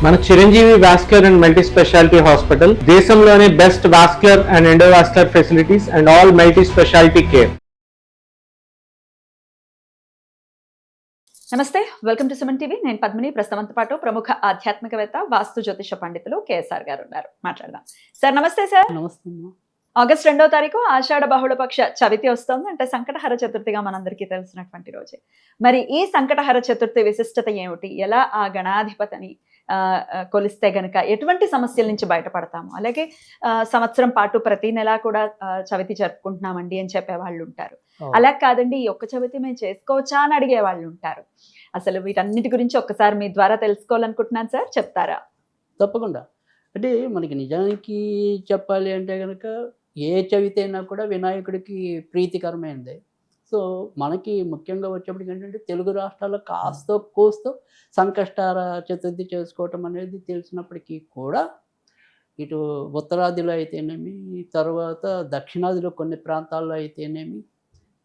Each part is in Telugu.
మన Chiranjeevi vascular and multi specialty hospital దేశంలోనే best vascular and endovascular facilities and all multi specialty care. నమస్తే, వెల్కమ్ టు సుమన్ టీవీ. నేను పద్మిని. ప్రస్తుతంతో పాటు ప్రముఖ ఆధ్యాత్మికవేత్త, వాస్తు జ్యోతిష పండితులు కేఎస్ఆర్ గారు ఉన్నారు. మాట్లాడదాం. సార్ నమస్తే. సార్ నమస్తే. ఆగస్ట్ 2వ తారీఖు ఆషాఢ బహుళపక్ష చవితి వస్తుంది. అంటే సంకటహర చతుర్థిగా మనందరికీ తెలిసినటువంటి రోజే. మరి ఈ సంకటహర చతుర్థి విశిష్టత ఏమిటి? ఎలా ఆ గణాధిపతిని కొలిస్తే గనక ఎటువంటి సమస్యల నుంచి బయటపడతాము? అలాగే సంవత్సరం పాటు ప్రతి నెల కూడా చవితి జరుపుకుంటున్నామండి అని చెప్పే వాళ్ళు ఉంటారు. అలా కాదండి, ఈ ఒక్క చవితి మేము చేసుకోవచ్చా అని అడిగే వాళ్ళు ఉంటారు. అసలు వీటన్నిటి గురించి ఒక్కసారి మీ ద్వారా తెలుసుకోవాలనుకుంటున్నాను సార్, చెప్తారా? తప్పకుండా. అంటే మనకి నిజానికి చెప్పాలి అంటే కనుక ఏ చవితి అయినా కూడా వినాయకుడికి ప్రీతికరమైనదే. సో మనకి ముఖ్యంగా వచ్చేప్పటికి ఏంటంటే తెలుగు రాష్ట్రాల్లో కాస్తో కోస్తో సంకష్టహర చతుర్థి చేసుకోవటం అనేది తెలిసినప్పటికీ కూడా ఇటు ఉత్తరాదిలో అయితేనేమి, తర్వాత దక్షిణాదిలో కొన్ని ప్రాంతాల్లో అయితేనేమి,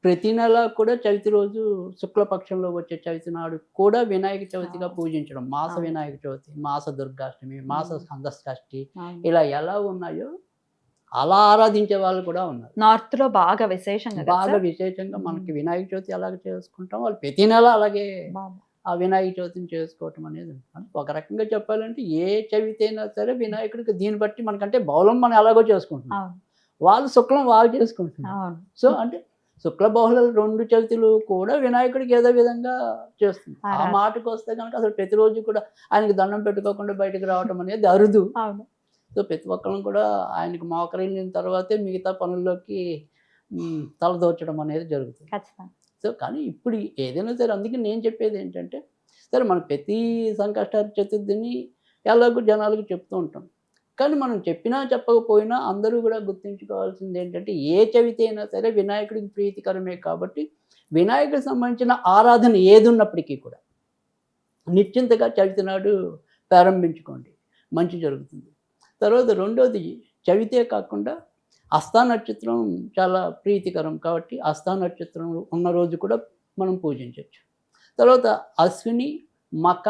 ప్రతి నెల కూడా చవితి రోజు శుక్లపక్షంలో వచ్చే చవితి నాడు కూడా వినాయక చవితిగా పూజించడం, మాస వినాయక చవితి, మాస దుర్గాష్టమి, మాస స్కందషష్ఠి ఇలా ఎలా ఉన్నాయో అలా ఆరాధించే వాళ్ళు కూడా ఉన్నారు. నార్త్ లో బాగా విశేషంగా మనకి వినాయక చవితి అలాగే చేసుకుంటాం, వాళ్ళు ప్రతి నెల అలాగే ఆ వినాయక చవితిని చేసుకోవటం అనేది ఉంటుంది. ఒక రకంగా చెప్పాలంటే ఏ చవితి అయినా సరే వినాయకుడికి దీన్ని బట్టి మనకంటే బౌలం మనం ఎలాగో చేసుకుంటున్నాం, వాళ్ళు శుక్లం వాళ్ళు చేసుకుంటున్నారు. సో అంటే శుక్ల బహుళ 2 చవితులు కూడా వినాయకుడికి ఏదో విధంగా చేస్తుంది. ఆ మాటకు వస్తే కనుక అసలు ప్రతిరోజు కూడా ఆయనకి దండం పెట్టుకోకుండా బయటకు రావటం అనేది అరుదు. సో ప్రతి ఒక్కరం కూడా ఆయనకు మోకరిల్లిన తర్వాతే మిగతా పనుల్లోకి తలదోచడం అనేది జరుగుతుంది. సో కానీ ఇప్పుడు ఏదైనా సరే అందుకే నేను చెప్పేది ఏంటంటే, సరే మనం ప్రతి సంకష్టహర చతుర్థిని ఎలాగో జనాలకు చెప్తూ ఉంటాం. కానీ మనం చెప్పినా చెప్పకపోయినా అందరూ కూడా గుర్తుంచుకోవాల్సింది ఏంటంటే, ఏ చవితి అయినా సరే వినాయకుడికి ప్రీతికరమే కాబట్టి వినాయకుడికి సంబంధించిన ఆరాధన ఏది ఉన్నప్పటికీ కూడా నిశ్చింతగా చవితి నాడు ప్రారంభించుకోండి, మంచి జరుగుతుంది. తర్వాత రెండోది, చవితే కాకుండా హస్తా నక్షత్రం చాలా ప్రీతికరం కాబట్టి హస్తా నక్షత్రం ఉన్న రోజు కూడా మనం పూజించవచ్చు. తర్వాత అశ్విని, మక,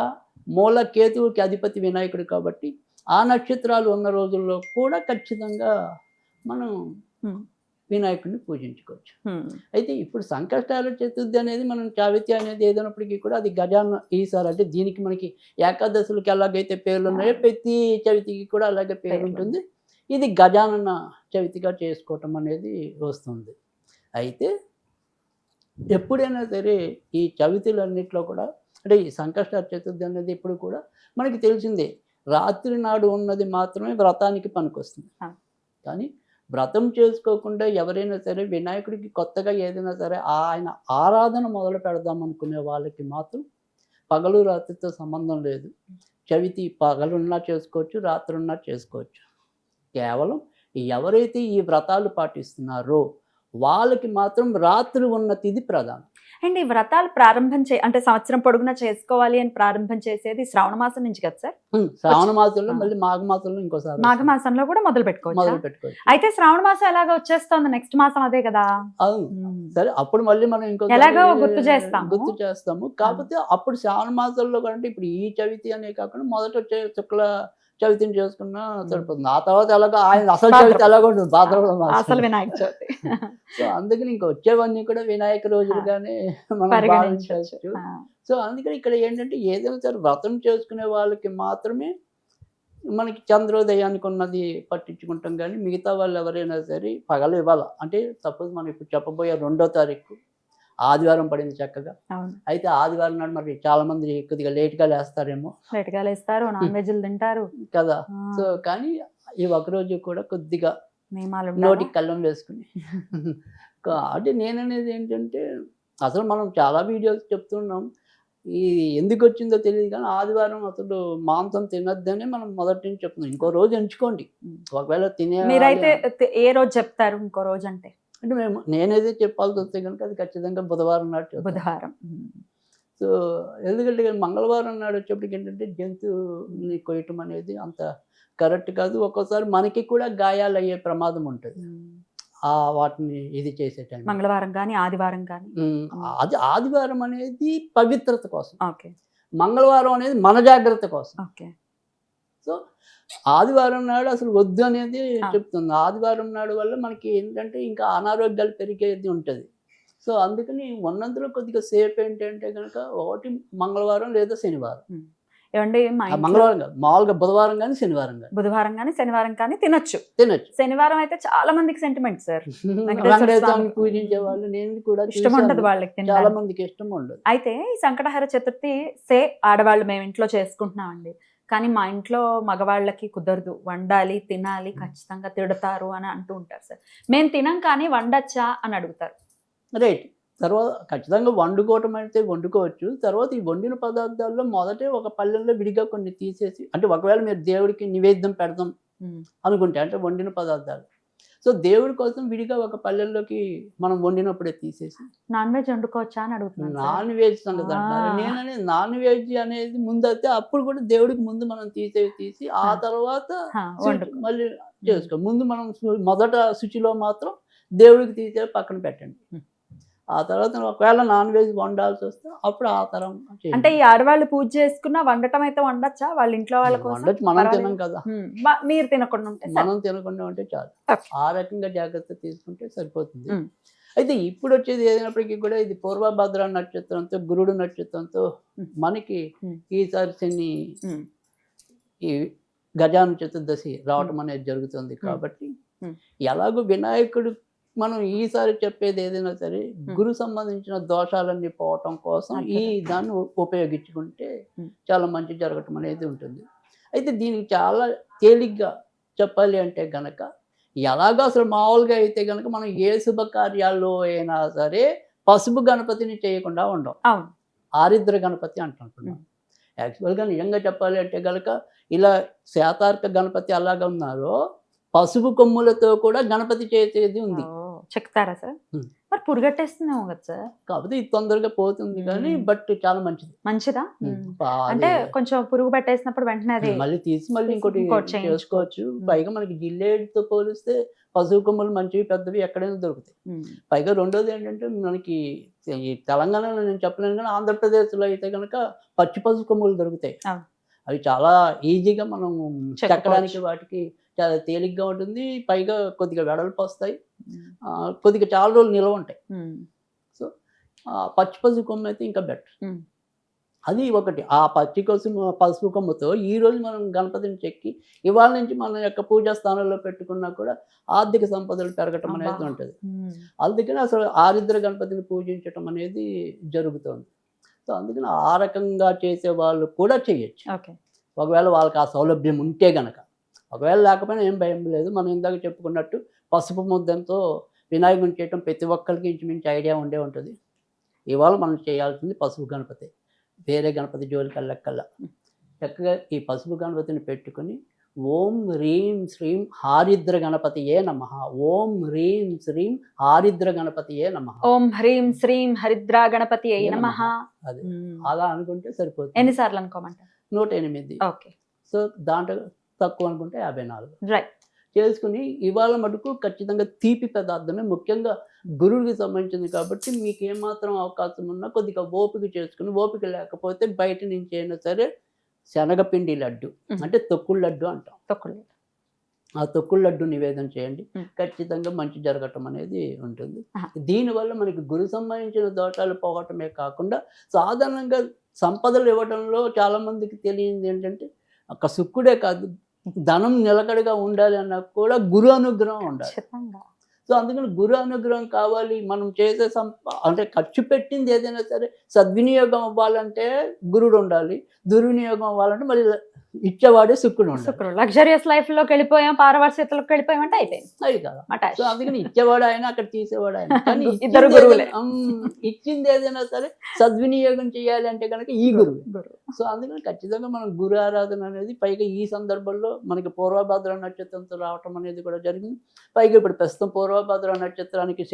మూల, కేతువుకి అధిపతి వినాయకుడు కాబట్టి ఆ నక్షత్రాలు ఉన్న రోజుల్లో కూడా ఖచ్చితంగా మనం వినాయకుడిని పూజించుకోవచ్చు. అయితే ఇప్పుడు సంకష్టహర చతుర్థి అనేది మనం చవితి అనేది ఏదైనప్పటికీ కూడా అది గజాన ఈసారి అంటే దీనికి మనకి ఏకాదశులకి ఎలాగైతే పేర్లు ఉన్నాయో ప్రతి చవితికి కూడా అలాగే పేరు ఉంటుంది. ఇది గజానన చవితిగా చేసుకోవటం అనేది వస్తుంది. అయితే ఎప్పుడైనా సరే ఈ చవితులన్నింటిలో కూడా అంటే ఈ సంకష్టహర చతుర్థి అనేది ఎప్పుడు కూడా మనకి తెలిసిందే, రాత్రి నాడు ఉన్నది మాత్రమే వ్రతానికి పనికొస్తుంది. కానీ వ్రతం చేసుకోకుండా ఎవరైనా సరే వినాయకుడికి కొత్తగా ఏదైనా సరే ఆయన ఆరాధన మొదలు పెడదాం అనుకునే వాళ్ళకి మాత్రం పగలు రాత్రితో సంబంధం లేదు. చవితి పగలున్నా చేసుకోవచ్చు, రాత్రున్నా చేసుకోవచ్చు. కేవలం ఎవరైతే ఈ వ్రతాలు పాటిస్తున్నారో వాళ్ళకి మాత్రం రాత్రి ఉన్న తిథి ప్రధానం. అండ్ ఈ వ్రతాలు ప్రారంభం అంటే సంవత్సరం పొడుగునా చేసుకోవాలి అని ప్రారంభం చేసేది శ్రావణ మాసం నుంచి కదా సార్? శ్రావణ మాసంలో మళ్ళీ మాఘ మాసంలో ఇంకోసారి మాఘ మాసంలో కూడా మొదలు పెట్టుకోవచ్చు. అయితే శ్రావణ మాసం ఎలాగో వచ్చేస్తుంది, నెక్స్ట్ మాసం అదే కదా. సరే అప్పుడు మళ్ళీ మనం ఇంకో ఎలాగో గుర్తు చేస్తాము. కాకపోతే అప్పుడు శ్రావణ మాసంలో కంటే ఇప్పుడు ఈ చవితి అనే కాకుండా మొదట వచ్చే శుక్ల చవితిని చేసుకున్నా సరిపోతుంది. ఆ తర్వాత ఎలాగో ఆయన అసలు చవితి ఎలాగో ఉంటుంది, అసలు వినాయక చవితి. సో అందుకని ఇంకా వచ్చేవన్నీ కూడా వినాయక రోజులుగానే మనం భావించవచ్చు. సో అందుకని ఇక్కడ ఏంటంటే ఏదైనా సరే వ్రతం చేసుకునే వాళ్ళకి మాత్రమే మనకి చంద్రోదయానికి ఉన్నది పట్టించుకుంటాం. కానీ మిగతా వాళ్ళు ఎవరైనా సరే పగలు ఇవ్వాలి. అంటే సపోజ్ మనం ఇప్పుడు చెప్పబోయే 2వ తారీఖు ఆదివారం పడింది చక్కగా. అయితే ఆదివారం నాడు మరి చాలా మంది కొద్దిగా లేట్గా లేస్తారేమో, నాన్ వెజ్లు తింటారు కదా. సో కానీ ఈ ఒకరోజు కూడా కొద్దిగా నోటికి కళ్ళం వేసుకుని అంటే నేననేది ఏంటంటే, అసలు మనం చాలా వీడియోస్ చెప్తున్నాం, ఈ ఎందుకు వచ్చిందో తెలియదు కానీ ఆదివారం అసలు మాంసం తినొద్దని మనం మొదటి నుంచి చెప్తున్నాం. ఇంకో రోజు ఎంచుకోండి ఒకవేళ మీరైతే ఏ రోజు చెప్తారు ఇంకో రోజు అంటే నేనైతే చెప్పాల్సి వస్తే కనుక అది ఖచ్చితంగా బుధవారం నాడు. బుధవారం. సో ఎందుకంటే మంగళవారం నాడు వచ్చేప్పటికి ఏంటంటే జంతువుని కొయ్యటం అనేది అంత కరెక్ట్ కాదు. ఒక్కోసారి మనకి కూడా గాయాలు అయ్యే ప్రమాదం ఉంటుంది వాటిని ఇది చేసే టైం. మంగళవారం కానీ ఆదివారం కానీ అది ఆదివారం అనేది పవిత్రత కోసం, మంగళవారం అనేది మన జాగ్రత్త కోసం. సో ఆదివారం నాడు అసలు వద్దు అనేది ఆ. చెప్తుంది. ఆదివారం నాడు వల్ల మనకి ఏంటంటే ఇంకా అనారోగ్యాలు పెరిగేది ఉంటుంది. సో అందుకని ఉన్నంతలో కొద్దిగా సేఫ్ ఏంటంటే కనుక ఒకటి మంగళవారం లేదా శనివారం. ఏమండి మా ఆ ఇంట్లో మంగళవారం కాదు, మామూలుగా బుధవారం కానీ శనివారం కానీ బుధవారం కానీ శనివారం కానీ తినొచ్చు. తినొచ్చు. శనివారం అయితే చాలా మందికి సెంటిమెంట్ సార్, వెంకటేశ్వర స్వామి పూజించే వాళ్ళు నేను కూడా ఇష్టం చూశాను. ఉండదు వాళ్ళకి చాలా తినడానికి. మందికి ఇష్టం ఉండదు. అయితే ఈ సంకటహర చతుర్థి ఆడవాళ్ళు మేము ఇంట్లో చేసుకుంటున్నామండి, కానీ మా ఇంట్లో మగవాళ్ళకి కుదరదు, వండాలి తినాలి ఖచ్చితంగా తిడతారు అని అంటూ ఉంటారు సార్. మేము తినం కానీ వండొచ్చా అని అడుగుతారు. రైట్. తర్వాత ఖచ్చితంగా వండుకోవటం అయితే వండుకోవచ్చు. తర్వాత ఈ వండిన పదార్థాల్లో మొదటే ఒక పళ్ళెంలో విడిగా కొన్ని తీసేసి, అంటే ఒకవేళ మీరు దేవుడికి నివేద్యం పెడదాం అనుకుంటే అంటే వండిన పదార్థాలు, సో దేవుడి కోసం విడిగా ఒక పళ్ళెంలోకి మనం వండినప్పుడే తీసేసి నాన్ వెజ్ వండుకోవచ్చా అని అడుగుతున్నాను సార్. నాన్ వెజ్ సంగతి అంటారు. నేననే నాన్ వెజ్ అనేది ముందు అయితే అప్పుడు కూడా దేవుడికి ముందు మనం తీసి ఆ తర్వాత వండుకో. మళ్ళీ చేసుకో. ముందు మనం మొదట శుచిలో మాత్రం దేవుడికి తీసే పక్కన పెట్టండి. ఆ తర్వాత ఒకవేళ నాన్ వెజ్ వండాల్సి వస్తే అప్పుడు ఆ తరం చేయండి. అంటే ఈ ఆడవాళ్ళు పూజ చేసుకున్న వండటం అయితే వండొచ్చా వాళ్ళ ఇంట్లో వాళ్ళ కోసం? వండొచ్చు, మనం పర్వాలేదు. తినం కదా. మీరు తినకుండా ఉంటే సరే. మనం తినకుండా ఉంటే చాలు. Okay. ఆ రకంగా జాగ్రత్త తీసుకుంటే సరిపోతుంది. Hmm. అయితే ఇప్పుడు వచ్చేది ఏదైనప్పటికీ కూడా ఇది పూర్వభద్ర నక్షత్రంతో గురుడు నక్షత్రంతో మనకి ఈసారి శని ఈ గజాన చతుర్దశి రావటం అనేది జరుగుతుంది. కాబట్టి ఎలాగో వినాయకుడు మనం ఈసారి చెప్పేది ఏదైనా సరే గురు సంబంధించిన దోషాలన్నీ పోవటం కోసం ఈ దాన్ని ఉపయోగించుకుంటే చాలా మంచి జరగటం అనేది ఉంటుంది. అయితే దీనికి చాలా తేలిగ్గా చెప్పాలి అంటే గనక ఎలాగో అసలు మామూలుగా అయితే గనక మనం ఏ శుభకార్యాల్లో అయినా సరే పసుపు గణపతిని చేయకుండా ఉండం. అవును. ఆరిద్ర గణపతి అంటున్నాం. యాక్చువల్గా నిజంగా చెప్పాలి అంటే గనక ఇలా శాతార్క గణపతి అలాగా ఉన్నారో పసుపు కొమ్ములతో కూడా గణపతి చేసేది ఉంది. చెప్తారా సార్? మరి పురుగట్టేస్తున్నావు కదా సార్. కాకపోతే ఇది తొందరగా పోతుంది కానీ బట్ చాలా మంచిది. మంచిదా? అది అంటే కొంచెం పురుగు పట్టేసినప్పుడు వెంటనే అది మళ్ళీ తీసి మళ్ళీ ఇంకోటి ఇంకోటి చేసుకోవచ్చు. పైగా మనకి జిల్లేడుతో పోలిస్తే పసుపు కొమ్మలు మంచివి పెద్దవి ఎక్కడైనా దొరుకుతాయి. పైగా రెండోది ఏంటంటే మనకి ఈ తెలంగాణలో నేను చెప్పలేను కానీ ఆంధ్రప్రదేశ్లో అయితే కనుక పచ్చి పసుపు కొమ్మలు దొరుకుతాయి. అవి చాలా ఈజీగా మనం చెక్కడానికి వాటికి చాలా తేలిగ్గా ఉంటుంది. పైగా కొద్దిగా వెడల్పు వస్తాయి, కొద్దిగా చాలా రోజులు నిల్వ ఉంటాయి. సో పచ్చి పసుపు కొమ్మ అయితే ఇంకా బెటర్. అది ఒకటి. ఆ పచ్చి పసుపు కొమ్మతో ఈ రోజు మనం గణపతిని చెక్కి ఇవాళ నుంచి మన యొక్క పూజా స్థానంలో పెట్టుకున్నా కూడా ఆర్థిక సంపదలు పెరగటం అనేది ఉంటుంది. అందుకని అసలు ఆరిద్ర గణపతిని పూజించటం అనేది జరుగుతుంది. సో అందుకని ఆ రకంగా చేసే వాళ్ళు కూడా చేయొచ్చు ఒకవేళ వాళ్ళకి ఆ సౌలభ్యం ఉంటే గనక. ఒకవేళ లేకపోయినా ఏం భయం లేదు. మనం ఇందాక చెప్పుకున్నట్టు పసుపు ముద్దంతో వినాయకుని చేయటం ప్రతి ఒక్కరికి ఇంచుమించు ఐడియా ఉండే ఉంటుంది. ఇవాళ మనం చేయాల్సింది పసుపు గణపతి, వేరే గణపతి జోలికి వెళ్ళక్కల్లా. చక్కగా ఈ పసుపు గణపతిని పెట్టుకుని ఓం హ్రీం శ్రీం హారిద్ర గణపతియే నమః, ఓం హ్రీం శ్రీం హారిద్ర గణపతియే నమః, ఓం హ్రీం శ్రీం హరిద్ర గణపతియే నమః. అది అలా అనుకుంటే సరిపోతుంది. ఎన్నిసార్లు అనుకోమంటారు? 108. ఓకే. సో దాంట్లో తక్కువ అనుకుంటే 54. రైట్. చేసుకుని ఇవాళ మటుకు ఖచ్చితంగా తీపి పదార్థమే ముఖ్యంగా గురువుకి సంబంధించింది కాబట్టి మీకు ఏమాత్రం అవకాశం ఉన్నా కొద్దిగా ఓపిక చేసుకుని, ఓపిక లేకపోతే బయట నుంచి అయినా సరే శనగపిండి లడ్డు అంటే తొక్కుడు లడ్డు అంటాం. ఆ తొక్కుడు లడ్డు నివేదన చేయండి. ఖచ్చితంగా మంచి జరగటం అనేది ఉంటుంది. దీనివల్ల మనకి గురు సంబంధించిన దోషాలు పోవటమే కాకుండా సాధారణంగా సంపదలు ఇవ్వడంలో చాలా మందికి తెలియంది ఏంటంటే ఒక సుక్కుడే కాదు, ధనం నిలకడగా ఉండాలి అన్నా కూడా గురు అనుగ్రహం ఉండాలి. సో అందుకని గురు అనుగ్రహం కావాలి. మనం చేసే అంటే ఖర్చు పెట్టింది ఏదైనా సరే సద్వినియోగం అవ్వాలంటే గురుడు ఉండాలి, దుర్వినియోగం అవ్వాలంటే మళ్ళీ ఇచ్చేవాడే శుక్రుడు ఉండాలి. లగ్జరియస్ లైఫ్ లోకి వెళ్ళిపోయాం, పారవర్స్యతలోకి వెళ్ళిపోయాం అంటే అయిపోయింది. అది కదా. సో అందుకని ఇచ్చేవాడు ఆయన, అక్కడ తీసేవాడు ఆయన. కానీ ఇద్దరు గురువులే. ఇచ్చింది ఏదైనా సరే సద్వినియోగం చేయాలి అంటే కనుక ఈ గురువు. సో అందుకని ఖచ్చితంగా మనం గురు ఆరాధన అనేది పైగా ఈ సందర్భంలో మనకి పూర్వభద్ర నక్షత్రంతో రావటం అనేది కూడా జరిగింది. పైగా ఇప్పుడు ప్రస్తుతం పూర్వభద్ర నక్షత్రానికి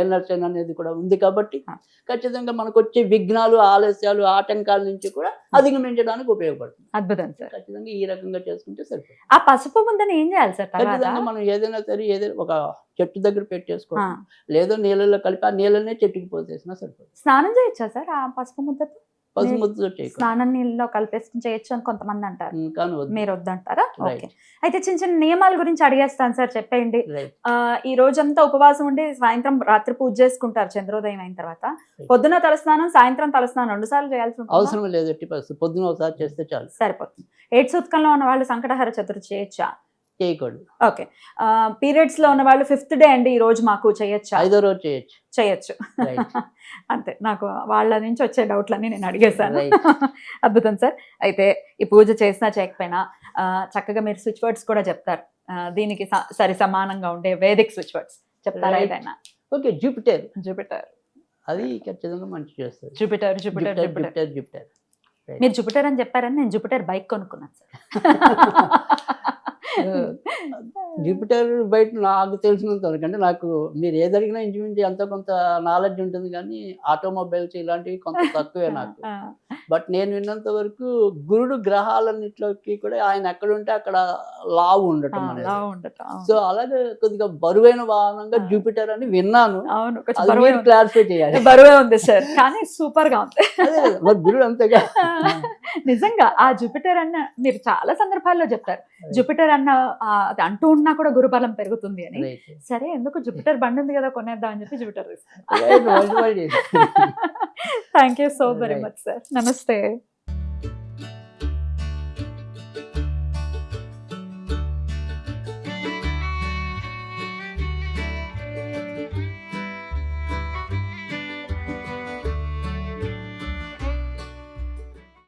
ఏనర్చన అనేది కూడా ఉంది కాబట్టి ఖచ్చితంగా మనకు వచ్చే విఘ్నాలు, ఆలస్యాలు, ఆటంకాల నుంచి కూడా అధిగమించడానికి ఉపయోగపడుతుంది. అద్భుతం సార్. ఖచ్చితంగా ఈ రకంగా చేసుకుంటే సరిపోతుంది. ఆ పసుపు ముందని ఏం చేయాలి సార్? ఖచ్చితంగా మనం ఏదైనా సరే ఏదైనా ఒక చెట్టు దగ్గర పెట్టేసుకోవాలి, లేదో నీళ్ళలో కలిపి ఆ నీళ్ళనే చెట్టుకి పోసేసినా సరిపోతుంది. స్నానం చేయొచ్చా సార్ ఆ పసుపు ముద్దతో? పసుముతో చేయకూడదు. స్నానం నీళ్ళలో కలిపేసుకుని చేయొచ్చు అని కొంతమంది అంటారు, కానీ వద్దు. మీరు వద్దంటారా? Right. ఓకే. అయితే చిన్న చిన్న నియమాల గురించి అడిగేస్తాను సార్, చెప్పేయండి. Right. ఈ రోజంతా ఉపవాసం ఉండి సాయంత్రం రాత్రి పూజ చేసుకుంటారు చంద్రోదయం అయిన తర్వాత. పొద్దున తలస్నానం, సాయంత్రం తలస్నానం 2 సార్లు చేయాల్సి ఉంటుంది. అవసరం లేదు, ఎట్టి పరిస్థితి. పొద్దున ఒకసారి చేస్తే చాలు. సరిపోతుంది. 8 సూత్కంలో ఉన్న వాళ్ళు సంకటహర చతుర్థి చేయొచ్చా? చేయకూడదు. ఓకే. పీరియడ్స్ లో ఉన్న వాళ్ళు 5th డే అండి ఈ రోజు మాకు చేయొచ్చా? 5వ రోజు చేయొచ్చు. చేయొచ్చు. Right. అంతే, నాకు వాళ్ళ నుంచి వచ్చే డౌట్లన్నీ నేను అడిగేశాను. Right. అద్భుతం సార్. అయితే ఈ పూజ చేసినా చేయకపోయినా చక్కగా మీరు స్విచ్ వర్డ్స్ కూడా చెప్తారు. దీనికి సరి సమానంగా ఉండే వేదిక్ స్విచ్ వర్డ్స్ చెప్తారా Right. ఏదైనా? ఓకే, జూపిటర్ జూపిటర్, అది ఖచ్చితంగా మంచి చేస్తుంది. Jupiter, Jupiter, Jupiter Jupiter. Jupiter Jupiter. మీరు జూపిటర్ అని చెప్పారని నేను జూపిటర్ బైక్ కొనుక్కున్నాను సార్. జూపిటర్ బయట నాకు తెలిసినంత వరకు, అంటే నాకు మీరు ఏది అడిగినా ఇంచుమించు ఎంతో కొంత నాలెడ్జ్ ఉంటుంది, కానీ ఆటోమొబైల్స్ ఇలాంటివి కొంత తక్కువే నాకు. బట్ నేను విన్నంత వరకు గురుడు గ్రహాలన్నిట్లోకి కూడా ఆయన ఎక్కడ ఉంటే అక్కడ లావు ఉండటం అనేది. సో అలాగే కొద్దిగా బరువైన వాహనంగా జూపిటర్ అని విన్నాను. అవును, అది మీరు క్లారిఫై చేయాలి. బరువే ఉంది సార్, కానీ సూపర్ గా ఉంది. అదే కదా, మరి గురుడు అంతేగా. నిజంగా ఆ జూపిటర్ అన్న మీరు చాలా సందర్భాల్లో చెప్తారు, జూపిటర్ అన్న అది అంటూ ఉన్నా కూడా గురుబలం పెరుగుతుంది అని. Right. సరే, ఎందుకు జూపిటర్ బండి ఉంది కదా కొనేద్దాం అని చెప్పి జూపిటర్ తీసుకున్నాను. Right, right, right. Thank you so very Right. Much sir. నమస్తే.